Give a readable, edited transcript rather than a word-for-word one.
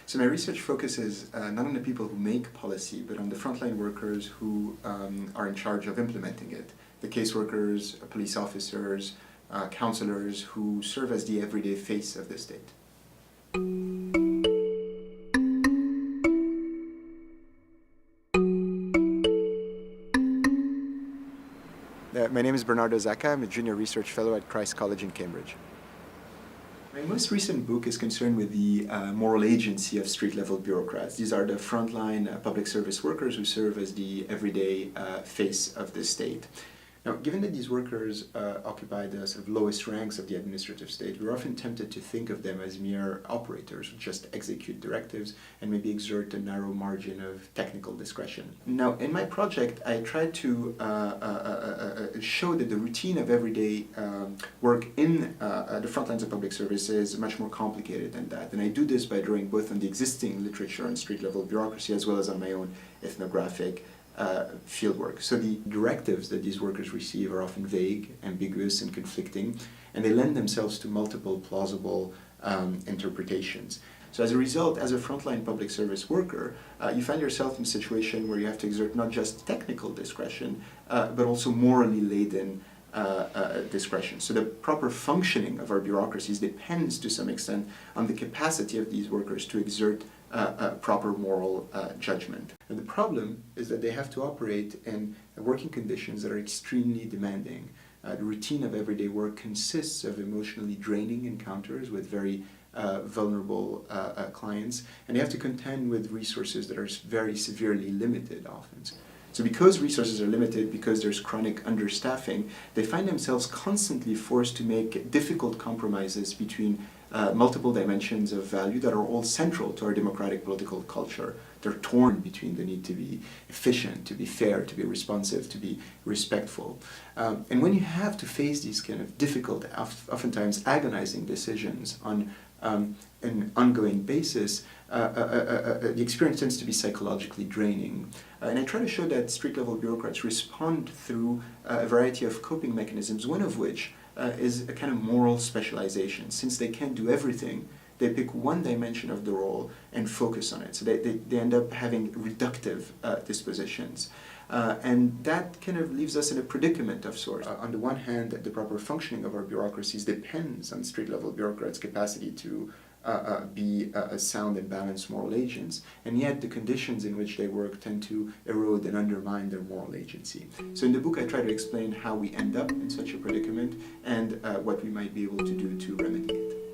So my research focuses not on the people who make policy, but on the frontline workers who are in charge of implementing it. The caseworkers, police officers, counselors who serve as the everyday face of the state. My name is Bernardo Zacka. I'm a junior research fellow at Christ College in Cambridge. My most recent book is concerned with the moral agency of street-level bureaucrats. These are the frontline public service workers who serve as the everyday face of the state. Now, given that these workers occupy the sort of lowest ranks of the administrative state, we're often tempted to think of them as mere operators who just execute directives and maybe exert a narrow margin of technical discretion. Now, in my project, I tried to show that the routine of everyday work in the front lines of public service is much more complicated than that. And I do this by drawing both on the existing literature on street-level bureaucracy as well as on my own ethnographic fieldwork. So the directives that these workers receive are often vague, ambiguous, and conflicting, and they lend themselves to multiple plausible interpretations. So as a result, as a frontline public service worker, you find yourself in a situation where you have to exert not just technical discretion, but also morally laden discretion. So the proper functioning of our bureaucracies depends to some extent on the capacity of these workers to exert proper moral judgment. And the problem is that they have to operate in working conditions that are extremely demanding. The routine of everyday work consists of emotionally draining encounters with very vulnerable clients, and they have to contend with resources that are very severely limited often. So because resources are limited, because there's chronic understaffing, they find themselves constantly forced to make difficult compromises between multiple dimensions of value that are all central to our democratic political culture. They're torn between the need to be efficient, to be fair, to be responsive, to be respectful. And when you have to face these kind of difficult, oftentimes agonizing decisions on an ongoing basis, the experience tends to be psychologically draining. And I try to show that street-level bureaucrats respond through a variety of coping mechanisms, one of which is a kind of moral specialization. Since they can't do everything, they pick one dimension of the role and focus on it. So they end up having reductive dispositions. And that kind of leaves us in a predicament of sorts. On the one hand, the proper functioning of our bureaucracies depends on street-level bureaucrats' capacity to be sound and balanced moral agents, and yet the conditions in which they work tend to erode and undermine their moral agency. So in the book I try to explain how we end up in such a predicament and what we might be able to do to remedy it.